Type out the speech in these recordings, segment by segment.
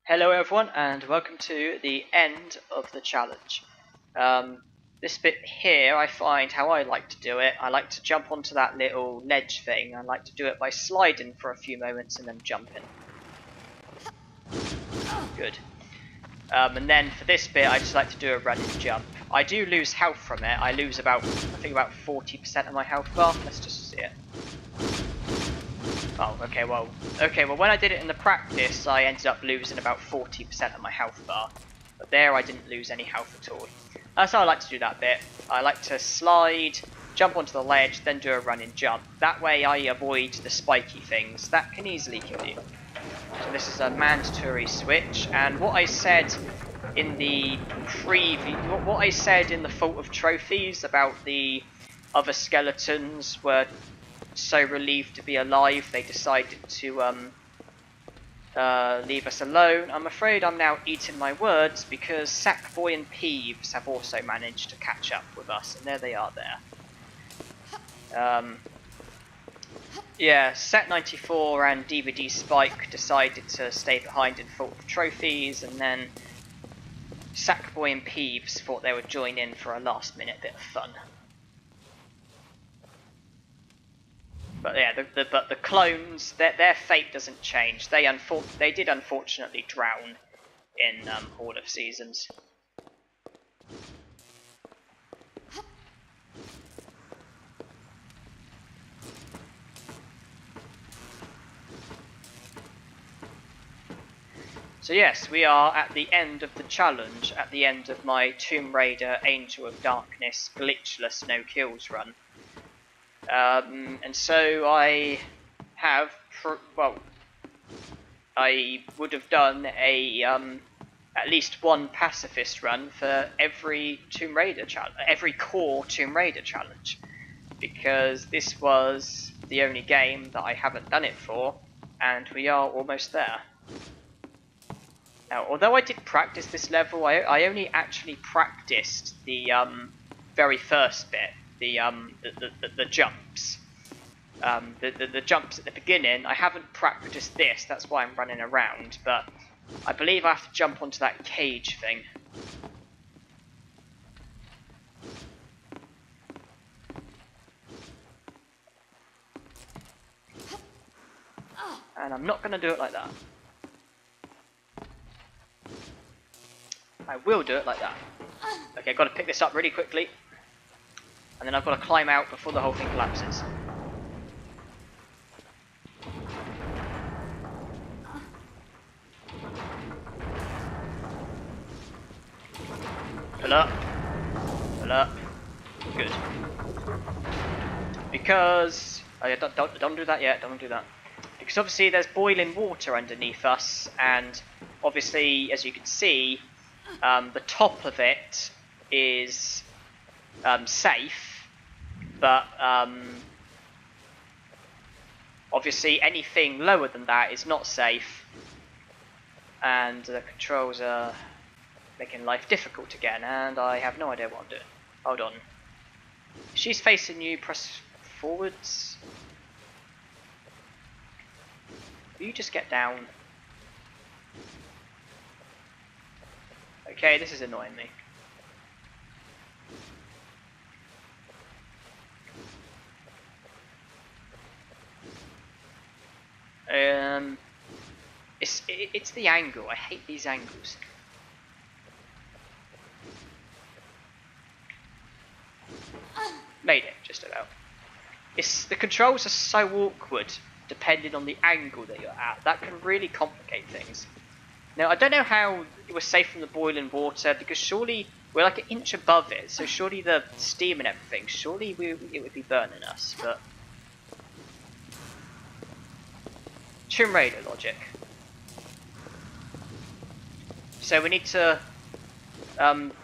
Hello everyone and welcome to the end of the challenge. This bit here I find how I like to do it. I like to jump onto that little ledge thing. I like to do it by sliding for a few moments and then jumping. Good. And then for this bit I just like to do a run and jump. I do lose health from it. I lose about, I think about 40% of my health bar. Let's just see it. Oh, okay, well, when I did it in the practice, I ended up losing about 40% of my health bar. But there I didn't lose any health at all. That's how I like to do that bit. I like to slide, jump onto the ledge, then do a run and jump. That way I avoid the spiky things. That can easily kill you. So this is a mandatory switch, and what I said in the preview, what I said in the Fault of Trophies about the other skeletons were so relieved to be alive they decided to leave us alone. I'm afraid I'm now eating my words because Sackboy and Peeves have also managed to catch up with us, and there they are there. Yeah, Set94 and DVD Spike decided to stay behind in Fault of Trophies, and then Sackboy and Peeves thought they would join in for a last minute bit of fun. But yeah, the clones, their fate doesn't change. They did unfortunately drown in Hall of Seasons. So yes, we are at the end of the challenge, at the end of my Tomb Raider Angel of Darkness Glitchless No Kills run. And so I have, I would have done a at least one pacifist run for every Tomb Raider challenge, every core Tomb Raider challenge, because this was the only game that I haven't done it for, and we are almost there. Now, although I did practice this level, I only actually practiced the very first bit. The jumps, the jumps at the beginning. I haven't practiced this. That's why I'm running around. But I believe I have to jump onto that cage thing. And I'm not going to do it like that. I will do it like that. Okay, I've got to pick this up really quickly. And then I've got to climb out before the whole thing collapses. Pull up. Pull up. Good. Because... oh yeah, don't do that yet, don't do that. Because obviously there's boiling water underneath us, and obviously, as you can see, the top of it is safe. But obviously anything lower than that is not safe, and the controls are making life difficult again, and I have no idea what I'm doing. Hold on. She's facing you, press forwards. Will you just get down? Okay, this is annoying me. It's the angle. I hate these angles. Made it, just about. The controls are so awkward depending on the angle that you're at. That can really complicate things. Now, I don't know how it was safe from the boiling water, because surely we're like an inch above it, so surely the steam and everything, surely it would be burning us, but... Tomb Raider logic. So we need to...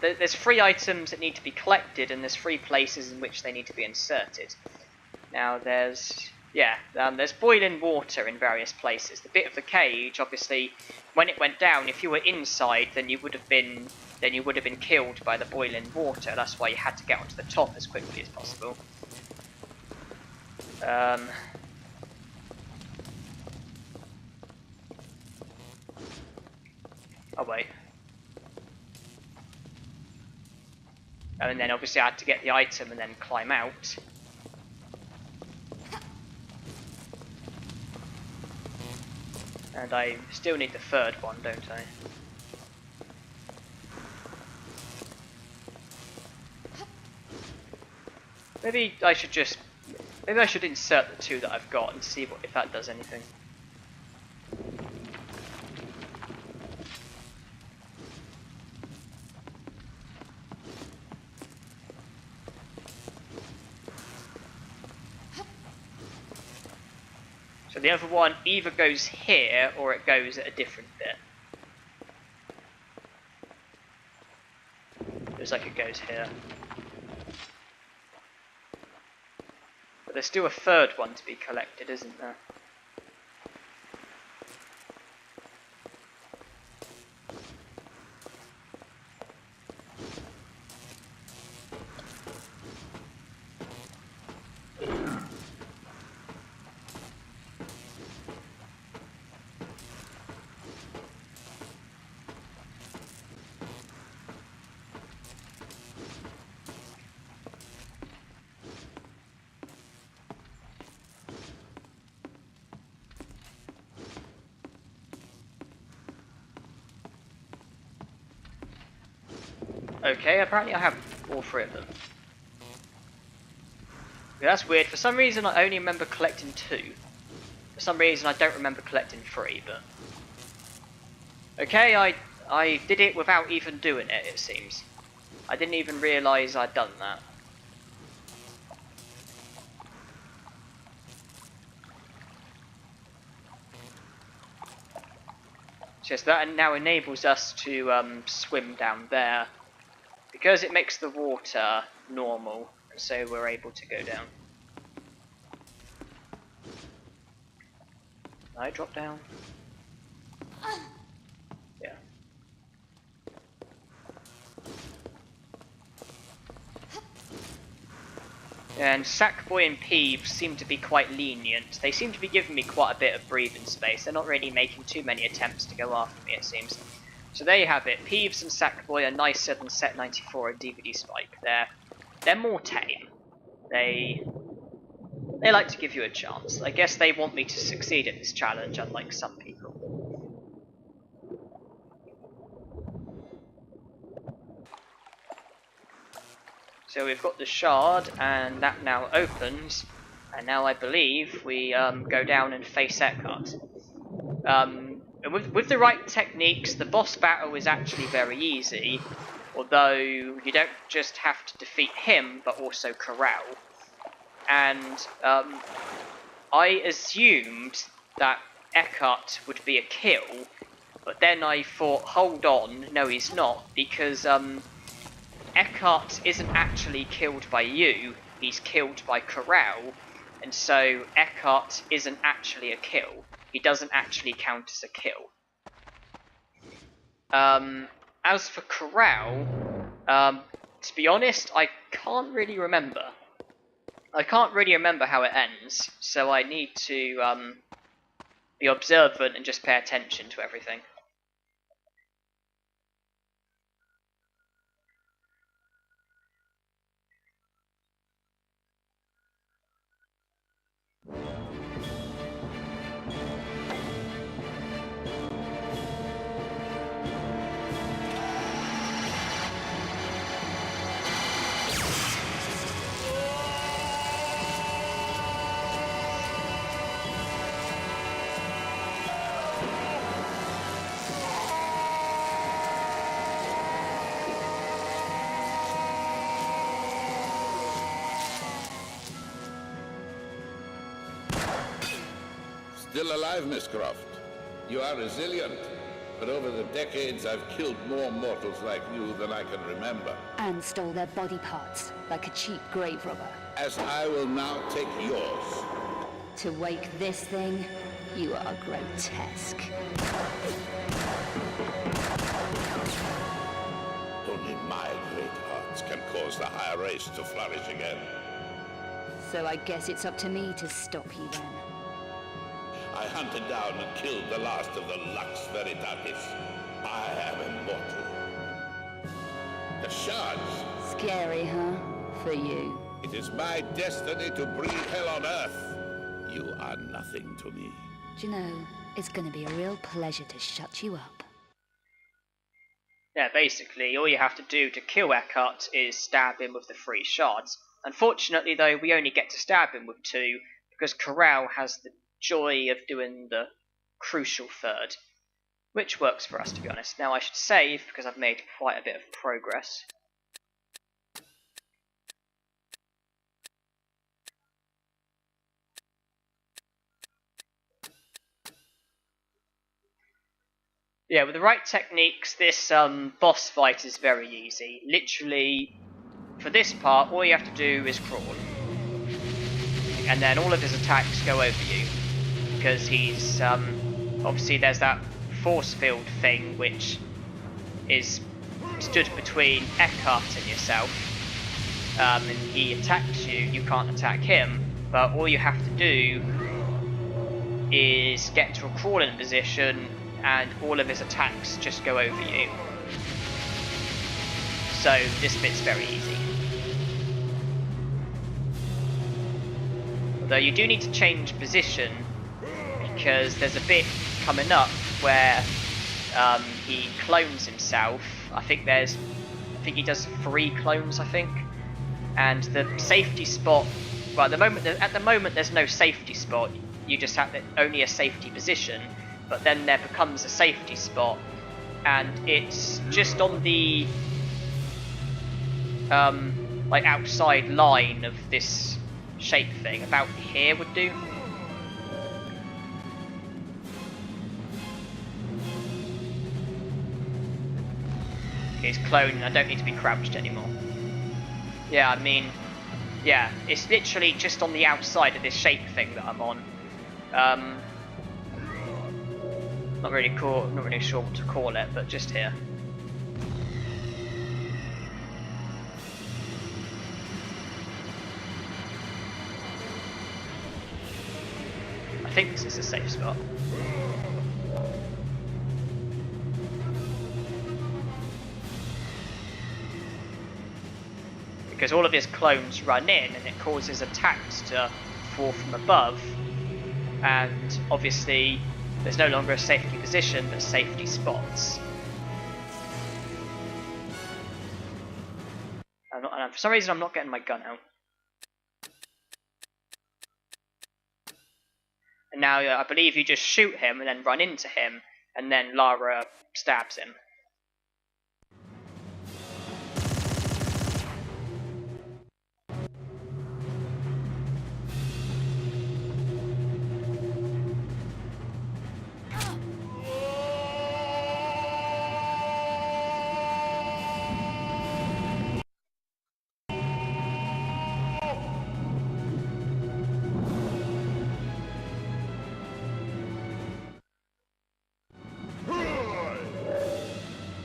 there's 3 items that need to be collected, and there's 3 places in which they need to be inserted. Now there's... yeah, there's boiling water in various places. The bit of the cage, obviously, when it went down, if you were inside, then you would have been killed by the boiling water. That's why you had to get onto the top as quickly as possible. Oh wait. And then obviously I had to get the item and then climb out. And I still need the third one, don't I? Maybe I should insert the 2 that I've got and see if that does anything. So the other one either goes here or it goes at a different bit. Looks like it goes here. But there's still a third one to be collected, isn't there? Okay, apparently I have all 3 of them. Yeah, that's weird. For some reason I only remember collecting 2. For some reason I don't remember collecting 3, but... Okay, I did it without even doing it, it seems. I didn't even realise I'd done that. Just that now enables us to swim down there. Because it makes the water normal, and so we're able to go down. I drop down. Yeah. And Sackboy and Peeves seem to be quite lenient. They seem to be giving me quite a bit of breathing space. They're not really making too many attempts to go after me, it seems. So there you have it. Peeves and Sackboy are nicer than Set 94 and DVD Spike. They're more tame. They like to give you a chance. I guess they want me to succeed at this challenge, unlike some people. So we've got the shard, and that now opens. And now I believe we go down and face Eckhardt. And with the right techniques, the boss battle is actually very easy, although you don't just have to defeat him, but also Corral. And I assumed that Eckhardt would be a kill, but then I thought, hold on, no he's not, because Eckhardt isn't actually killed by you, he's killed by Corral, and so Eckhardt isn't actually a kill. He doesn't actually count as a kill. As for Corral, to be honest, I can't really remember. I can't really remember how it ends, so I need to be observant and just pay attention to everything. Still alive, Miss Croft. You are resilient, but over the decades I've killed more mortals like you than I can remember. And stole their body parts, like a cheap grave robber. As I will now take yours. To wake this thing, you are grotesque. Only my great hearts can cause the higher race to flourish again. So I guess it's up to me to stop you then. I hunted down and killed the last of the Lux Veritatis. I am immortal. The shards. Scary, huh? For you. It is my destiny to breathe hell on Earth. You are nothing to me. Do you know, it's gonna be a real pleasure to shut you up. Yeah, basically, all you have to do to kill Eckhardt is stab him with the 3 shards. Unfortunately, though, we only get to stab him with 2, because Corral has the joy of doing the crucial 3rd, which works for us, to be honest. Now I should save, because I've made quite a bit of progress. Yeah, with the right techniques, this boss fight is very easy. Literally, for this part, all you have to do is crawl. And then all of his attacks go over you. Because he's, obviously there's that force field thing, which is stood between Eckhardt and yourself. And he attacks you, you can't attack him. But all you have to do is get to a crawling position, and all of his attacks just go over you. So this bit's very easy. Although you do need to change position, because there's a bit coming up where he clones himself. I think he does 3 clones, I think. And the safety spot, well, at the moment there's no safety spot. You just have only a safety position. But then there becomes a safety spot, and it's just on the like outside line of this shape thing. About here would do. Okay, he's cloning. I don't need to be crouched anymore. Yeah, I mean, yeah, it's literally just on the outside of this shape thing that I'm on. Not really sure what to call it, but just here. I think this is a safe spot. Because all of his clones run in, and it causes attacks to fall from above, and obviously there's no longer a safety position, but safety spots. And for some reason I'm not getting my gun out. And now I believe you just shoot him and then run into him, and then Lara stabs him.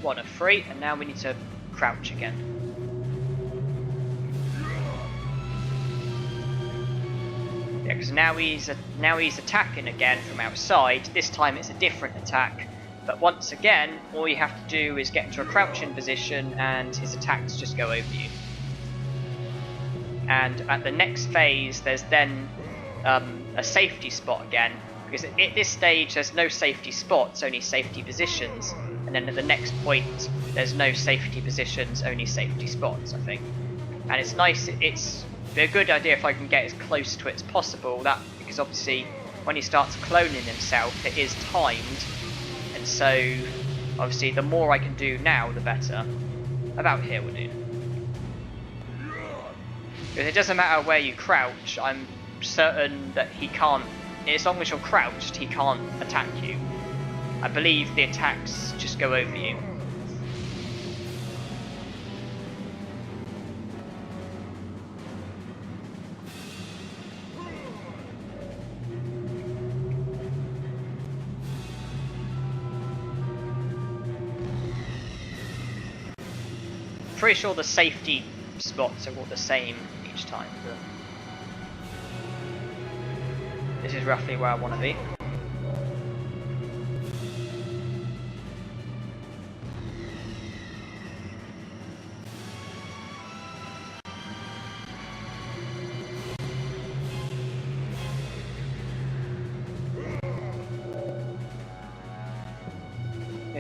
One of 3, and now we need to crouch again. Yeah, because now he's attacking again from outside. This time it's a different attack, but once again, all you have to do is get into a crouching position, and his attacks just go over you. And at the next phase, there's then a safety spot again, because at this stage there's no safety spots, only safety positions. And then at the next point, there's no safety positions, only safety spots, I think. And it's nice, it's a good idea if I can get as close to it as possible, because obviously when he starts cloning himself, it is timed. And so, obviously, the more I can do now, the better. About here will do. Because it doesn't matter where you crouch, I'm certain that he can't, as long as you're crouched, he can't attack you. I believe the attacks just go over you. Pretty sure the safety spots are all the same each time. This is roughly where I want to be.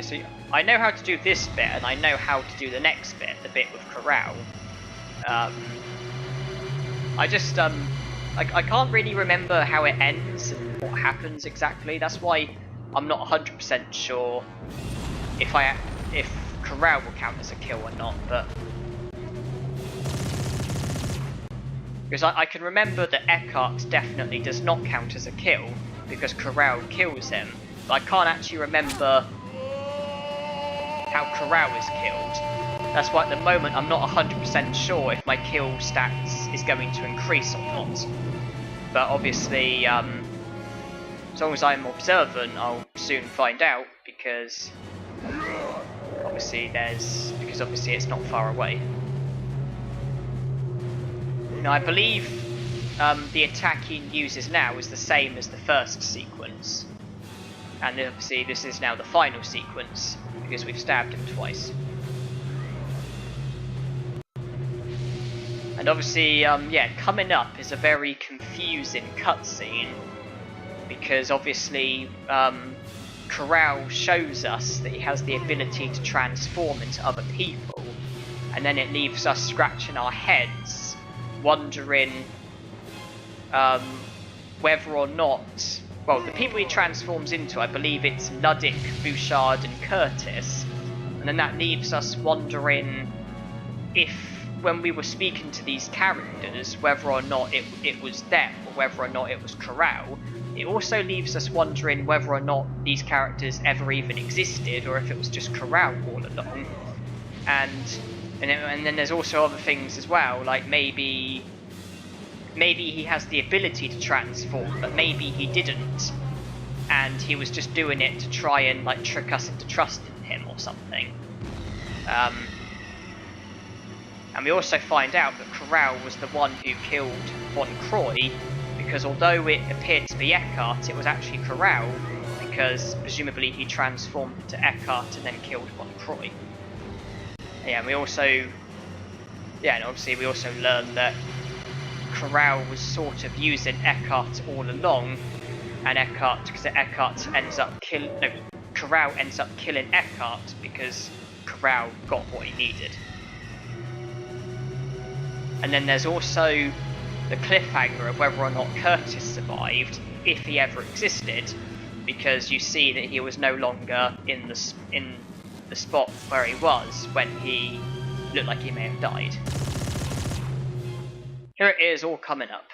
Yeah, so I know how to do this bit, and I know how to do the next bit, the bit with Corral. I just, I can't really remember how it ends and what happens exactly. That's why I'm not 100% sure if Corral will count as a kill or not, but... Because I can remember that Eckhardt definitely does not count as a kill, because Corral kills him, but I can't actually remember how Corral is killed. That's why at the moment I'm not 100% sure if my kill stats is going to increase or not. But obviously, as long as I'm observant, I'll soon find out, because obviously it's not far away. Now I believe the attack he uses now is the same as the first sequence. And obviously this is now the final sequence, because we've stabbed him twice. And obviously, yeah, coming up is a very confusing cutscene, because obviously Corral shows us that he has the ability to transform into other people, and then it leaves us scratching our heads, wondering whether or not... Well, the people he transforms into, I believe it's Luddick, Bouchard and Curtis, and then that leaves us wondering if, when we were speaking to these characters, whether or not it was them, or whether or not it was Corral. It also leaves us wondering whether or not these characters ever even existed, or if it was just Corral all along. And then there's also other things as well, like maybe he has the ability to transform, but maybe he didn't, and he was just doing it to try and like trick us into trusting him or something. And we also find out that Corral was the one who killed Von Croy, because although it appeared to be Eckhardt, it was actually Corral, because presumably he transformed into Eckhardt and then killed Von Croy. Yeah, and we also... Yeah, and obviously we also learned that Corral was sort of using Eckhardt all along, and Corral ends up killing Eckhardt because Corral got what he needed. And then there's also the cliffhanger of whether or not Curtis survived, if he ever existed, because you see that he was no longer in the spot where he was when he looked like he may have died. Here it is, all coming up.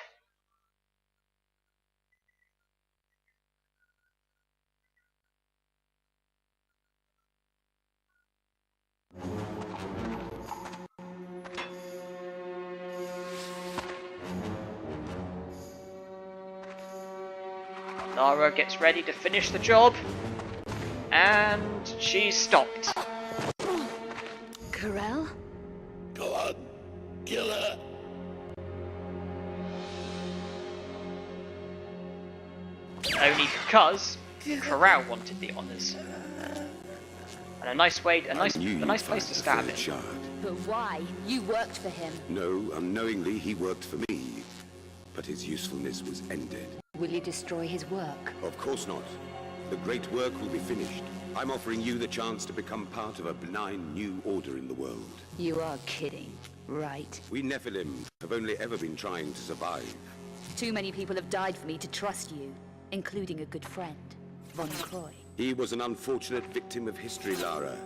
Lara gets ready to finish the job, and she's stopped. Corral? Go on, kill her. Only because Corral wanted the honours. And a nice place to stab him. But why? You worked for him. No, unknowingly he worked for me. But his usefulness was ended. Will you destroy his work? Of course not. The great work will be finished. I'm offering you the chance to become part of a benign new order in the world. You are kidding, right? We Nephilim have only ever been trying to survive. Too many people have died for me to trust you, including a good friend, Von Croy. He was an unfortunate victim of history, Lara.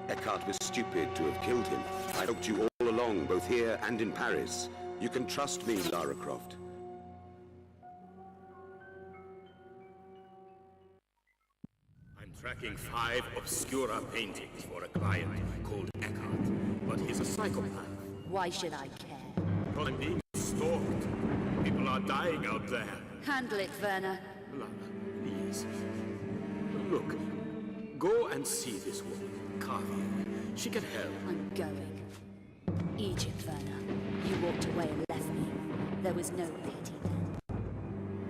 Eckhardt was stupid to have killed him. I helped you all along, both here and in Paris. You can trust me, Lara Croft. Tracking 5 obscura paintings for a client called Eckhardt, but he's a psychopath. Why should I care? Well, I'm being stalked. People are dying out there. Handle it, Werner. Lara, please. Look, go and see this woman, Carvey. She can help. I'm going. Egypt, Werner. You walked away and left me. There was no pity then.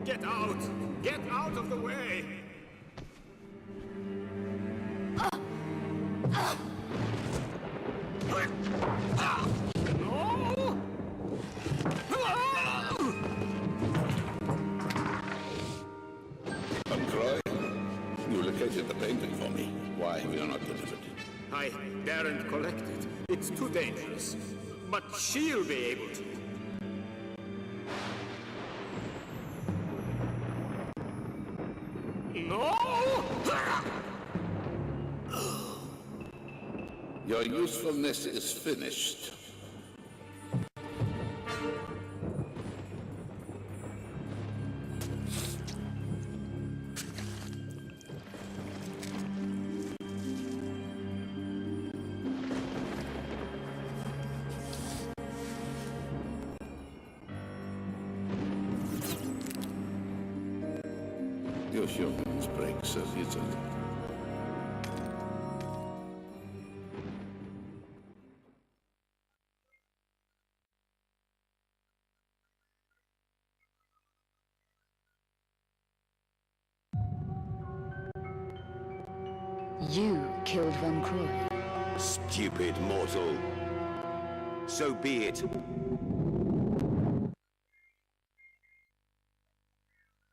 Get out! Get out of the way! Von Croy, you located the painting for me. Why have you not daren't collect it. It's too dangerous. But she'll be able to. No! Your usefulness is finished. Your humans break so easily. You killed Von Croy. Stupid mortal. So be it.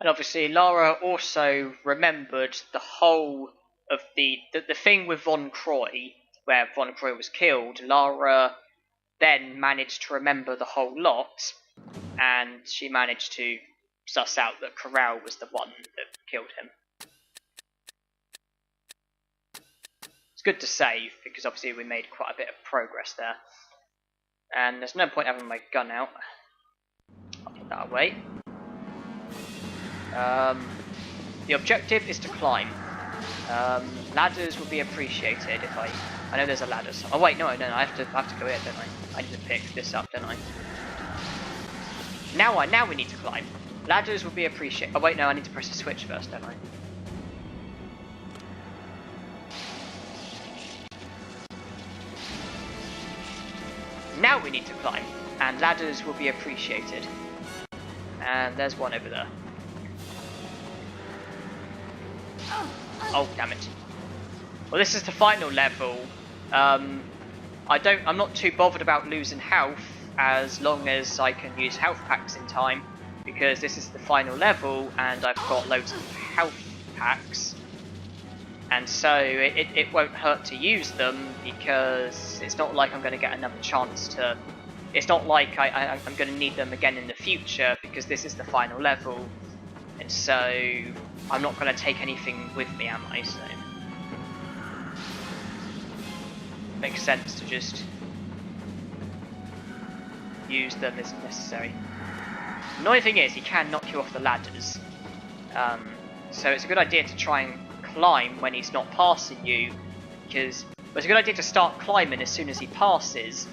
And obviously Lara also remembered the whole of the thing with Von Croy, where Von Croy was killed. Lara then managed to remember the whole lot, and she managed to suss out that Corral was the one that killed him. It's good to save, because obviously we made quite a bit of progress there. And there's no point having my gun out. I'll put that away. The objective is to climb. Ladders would be appreciated if I know there's a ladder. Oh wait, no, I have to go here, don't I? I need to pick this up, don't I? Now we need to climb. Ladders would be appreciated. Oh wait, no, I need to press the switch first, don't I? Now we need to climb, and ladders will be appreciated. And there's one over there. Oh, damn it. Well, this is the final level. I'm not too bothered about losing health as long as I can use health packs in time, because this is the final level and I've got loads of health packs. And so it won't hurt to use them, because it's not like I'm going to get another chance to... It's not like I'm going to need them again in the future, because this is the final level. And so I'm not going to take anything with me, am I? So makes sense to just use them as necessary. The annoying thing is, he can knock you off the ladders. So it's a good idea to try and climb when he's not passing you, because it's a good idea to start climbing as soon as he passes,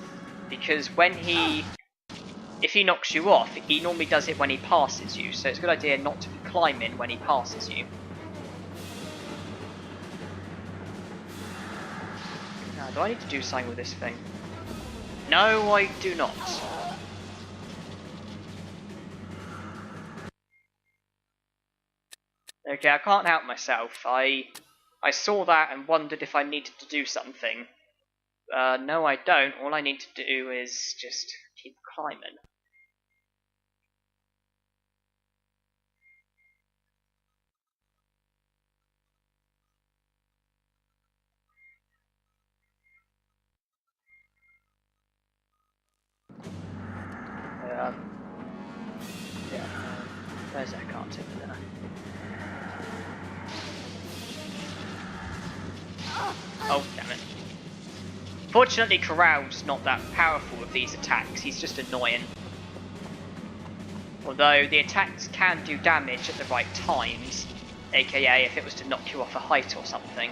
because if he knocks you off, he normally does it when he passes you, so it's a good idea not to be climbing when he passes you. Now, do I need to do something with this thing? No, I do not. Okay, I can't help myself. I saw that and wondered if I needed to do something. No, I don't. All I need to do is just keep climbing. Yeah. Where's Eckhardt over there? Oh, damn it. Fortunately, Corral's not that powerful with these attacks, he's just annoying. Although the attacks can do damage at the right times, aka if it was to knock you off a height or something.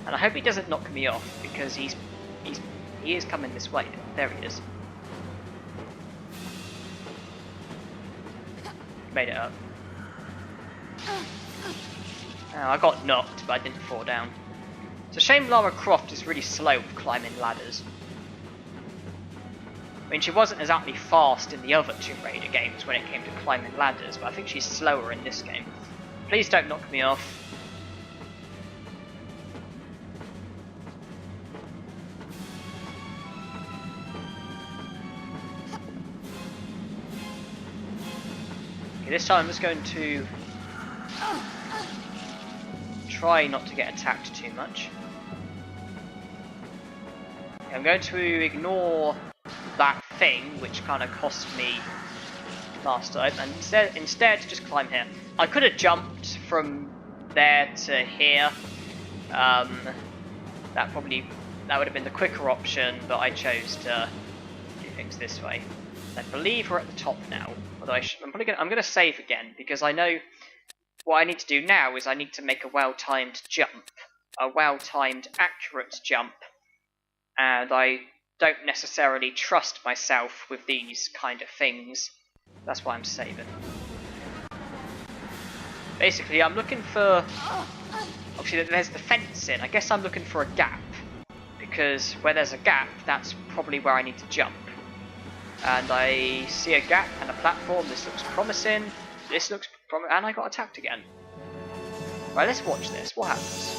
And I hope he doesn't knock me off, because he is coming this way. There he is. Made it up. Oh, I got knocked, but I didn't fall down. It's a shame Lara Croft is really slow with climbing ladders. I mean, she wasn't exactly fast in the other Tomb Raider games when it came to climbing ladders, but I think she's slower in this game. Please don't knock me off. Okay, this time I'm just going to try not to get attacked too much. Okay, I'm going to ignore that thing, which kind of cost me last time, and instead just climb here. I could have jumped from there to here. That would have been the quicker option, but I chose to do things this way. I believe we're at the top now. Although I'm going to save again, because I know what I need to do now is I need to make a well-timed jump, a well-timed, accurate jump, and I don't necessarily trust myself with these kind of things. That's why I'm saving. Basically, I'm looking for... Obviously, there's the fencing. I guess I'm looking for a gap, because where there's a gap, that's probably where I need to jump. And I see a gap and a platform. This looks promising. This looks promising. And I got attacked again. Right, let's watch this. What happens?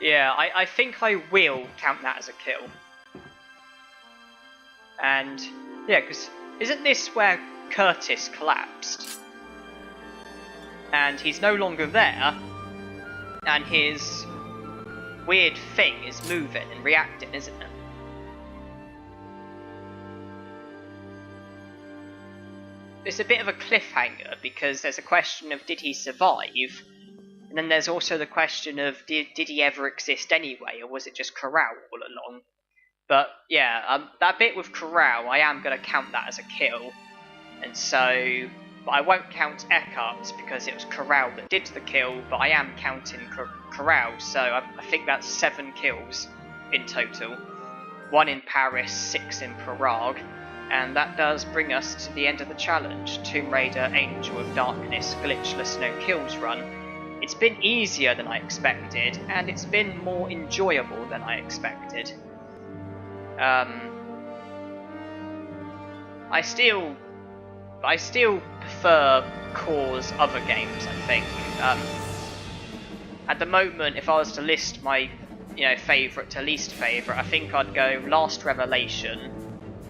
Yeah, I think I will count that as a kill. And, yeah, because isn't this where Curtis collapsed? And he's no longer there, and his weird thing is moving and reacting, isn't it? It's a bit of a cliffhanger, because there's a question of did he survive? And then there's also the question of did he ever exist anyway, or was it just Corral all along? But yeah, that bit with Corral, I am going to count that as a kill. And so, but I won't count Eckhardt because it was Corral that did the kill, but I am counting Corral, so I think that's 7 kills in total. 1 in Paris, 6 in Prague. And that does bring us to the end of the challenge. Tomb Raider, Angel of Darkness, Glitchless No Kills run. It's been easier than I expected, and it's been more enjoyable than I expected. I still prefer Core's other games, I think. At the moment, if I was to list my, favourite to least favourite, I think I'd go Last Revelation,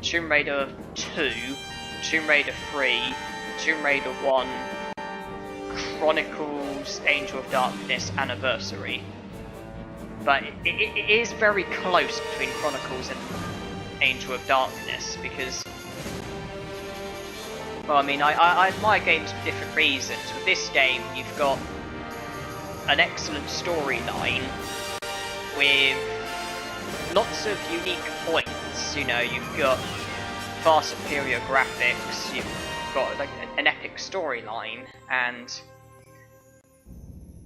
Tomb Raider 2, Tomb Raider 3, Tomb Raider 1, Chronicles, Angel of Darkness, Anniversary. But it is very close between Chronicles and Angel of Darkness, because, well, I mean, I admire games for different reasons. With this game, you've got an excellent storyline with lots of unique points. You've got far superior graphics, you've got like an epic storyline, and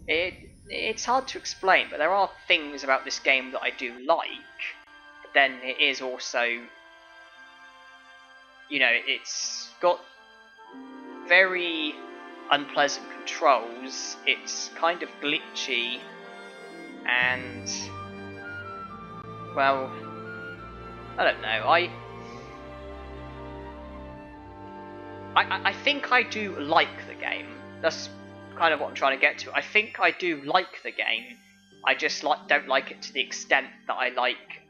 it's hard to explain, but there are things about this game that I do like. But then it is also, it's got very unpleasant controls, it's kind of glitchy, and, well, I don't know, I think I do like the game. That's kind of what I'm trying to get to. I think I do like the game. I just don't like it to the extent that I like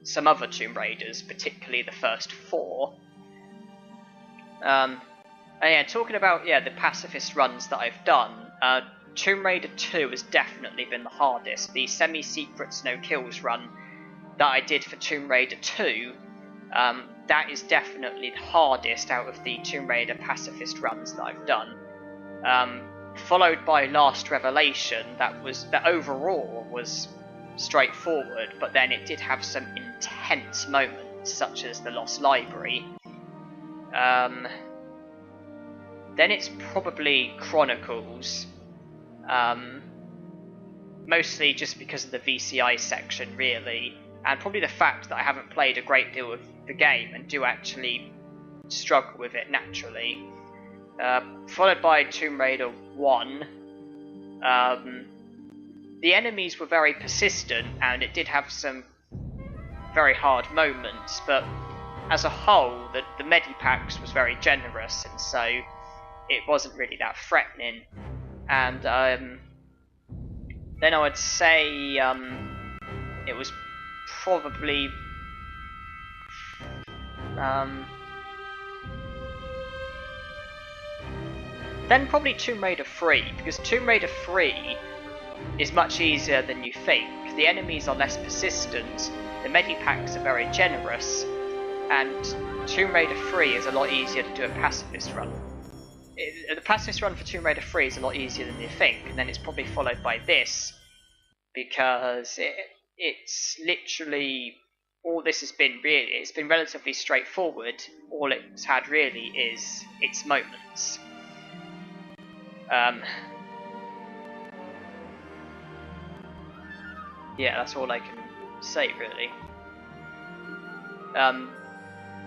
some other Tomb Raiders, particularly the first 4. And yeah, talking about the pacifist runs that I've done, Tomb Raider 2 has definitely been the hardest. The semi-secrets no kills run that I did for Tomb Raider 2, that is definitely the hardest out of the Tomb Raider pacifist runs that I've done. Followed by Last Revelation, that overall was straightforward, but then it did have some intense moments, such as the Lost Library. Then it's probably Chronicles, mostly just because of the VCI section, really, and probably the fact that I haven't played a great deal of the game and do actually struggle with it naturally. Followed by Tomb Raider 1. The enemies were very persistent, and it did have some very hard moments, but as a whole, the medipacks was very generous, and so it wasn't really that threatening. And then I would say it was probably then probably Tomb Raider 3, because Tomb Raider 3 is much easier than you think. The enemies are less persistent, the medipacks are very generous, and Tomb Raider 3 is a lot easier to do a pacifist run. The pacifist run for Tomb Raider 3 is a lot easier than you think, and then it's probably followed by this, because it's literally, all this has been really, it's been relatively straightforward. All it's had really is its moments. Yeah, that's all I can say really.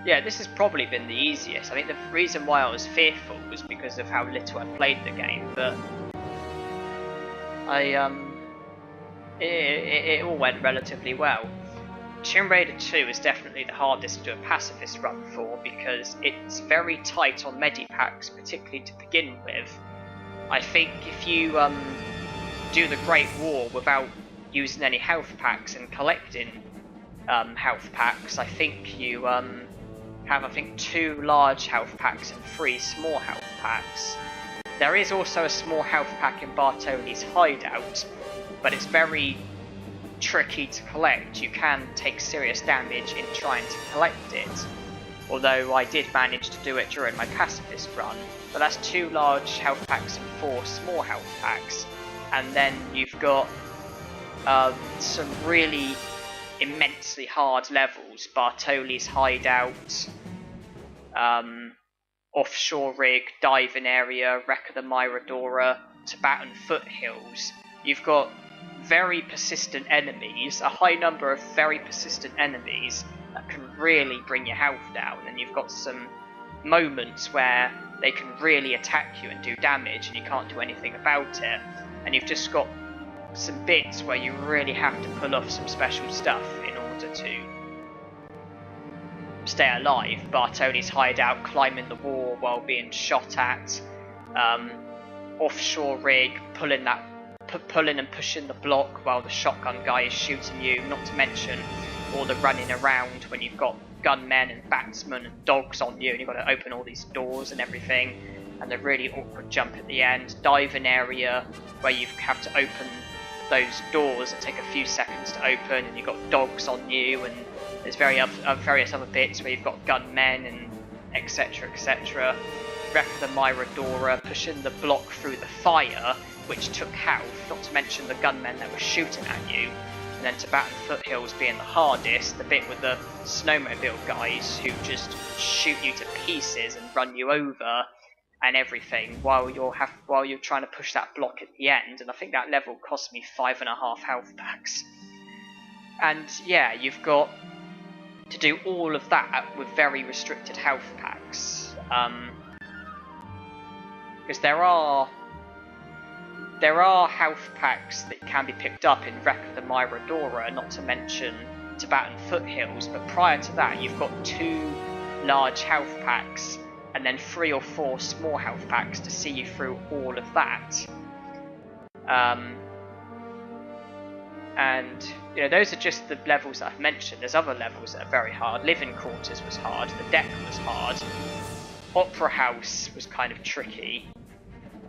Yeah, this has probably been the easiest. I think the reason why I was fearful was because of how little I played the game, but it all went relatively well. Tomb Raider 2 is definitely the hardest to do a pacifist run for, because it's very tight on medipacks, particularly to begin with. I think if you do the Great War without using any health packs and collecting health packs, I think you have 2 large health packs and 3 small health packs. There is also a small health pack in Bartoli's hideout, but it's very tricky to collect. You can take serious damage in trying to collect it, although I did manage to do it during my pacifist run. But that's 2 large health packs and 4 small health packs, and then you've got some really immensely hard levels: Bartoli's hideout, offshore rig, diving area, wreck of the Miradora, Tibetan foothills. You've got very persistent enemies, a high number of very persistent enemies that can really bring your health down, and you've got some moments where they can really attack you and do damage and you can't do anything about it, and you've just got some bits where you really have to pull off some special stuff in order to stay alive. Bartoli's hideout, climbing the wall while being shot at, offshore rig, pulling and pushing the block while the shotgun guy is shooting you, not to mention all the running around when you've got gunmen and batsmen and dogs on you and you've got to open all these doors and everything, and the really awkward jump at the end, diving area where you have to open those doors that take a few seconds to open, and you've got dogs on you, and there's various other bits where you've got gunmen and etc, etc. Wreck of the Miradora, pushing the block through the fire, which took health, not to mention the gunmen that were shooting at you, and then Tibetan foothills being the hardest, the bit with the snowmobile guys who just shoot you to pieces and run you over and everything while you're trying to push that block at the end. And I think that level cost me 5.5 health packs. And yeah, you've got to do all of that with very restricted health packs, because there are health packs that can be picked up in Wreck of the Miradora, not to mention Tibetan foothills, but prior to that you've got 2 large health packs and then 3 or 4 small health packs to see you through all of that. And you know, those are just the levels that I've mentioned. There's other levels that are very hard. Living Quarters was hard, the deck was hard, Opera House was kind of tricky.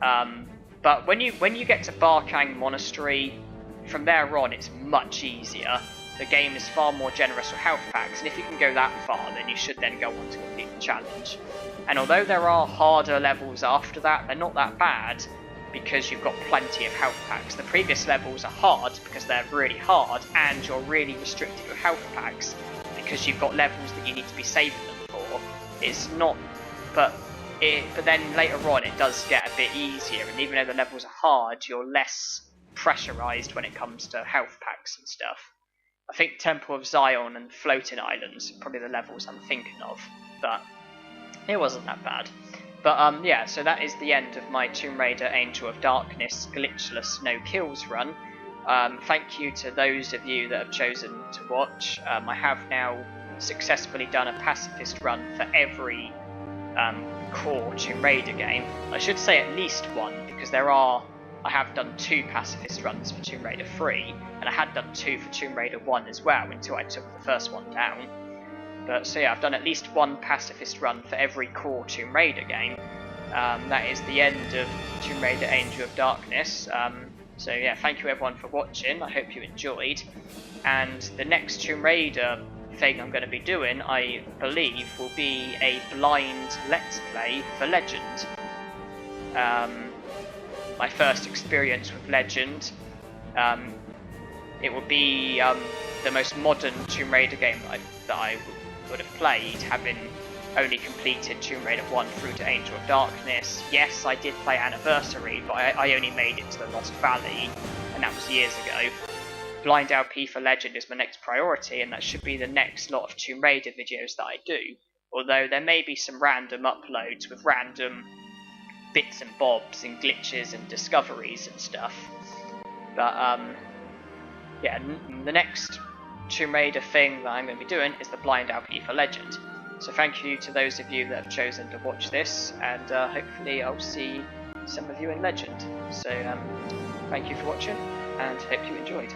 But when you get to Barkang Monastery, from there on it's much easier. The game is far more generous with health packs, and if you can go that far, then you should then go on to complete the challenge. And although there are harder levels after that, they're not that bad, because you've got plenty of health packs. The previous levels are hard because they're really hard, and you're really restricted with health packs because you've got levels that you need to be saving them for. It's not, but then later on it does get a bit easier, and even though the levels are hard, you're less pressurized when it comes to health packs and stuff. I think Temple of Zion and Floating Islands are probably the levels I'm thinking of, but It wasn't that bad. But yeah, so that is the end of my Tomb Raider Angel of Darkness glitchless no kills run. Thank you to those of you that have chosen to watch. I have now successfully done a pacifist run for every core Tomb Raider game. I should say at least one, because I have done 2 pacifist runs for Tomb Raider 3, and I had done 2 for Tomb Raider 1 as well until I took the first one down. But so yeah, I've done at least 1 pacifist run for every core Tomb Raider game. That is the end of Tomb Raider Angel of Darkness. So yeah, thank you everyone for watching, I hope you enjoyed. And the next Tomb Raider thing I'm going to be doing, I believe, will be a blind Let's Play for Legend. My first experience with Legend. It will be the most modern Tomb Raider game that I would have played, having only completed Tomb Raider 1 through to Angel of Darkness. Yes, I did play Anniversary, but I only made it to the Lost Valley, and that was years ago. Blind LP for Legend is my next priority, and that should be the next lot of Tomb Raider videos that I do. Although there may be some random uploads with random bits and bobs and glitches and discoveries and stuff. But yeah, the next Tomb Raider thing that I'm going to be doing is the Blind LP for Legend. So thank you to those of you that have chosen to watch this, and hopefully I'll see some of you in Legend. So thank you for watching, and hope you enjoyed.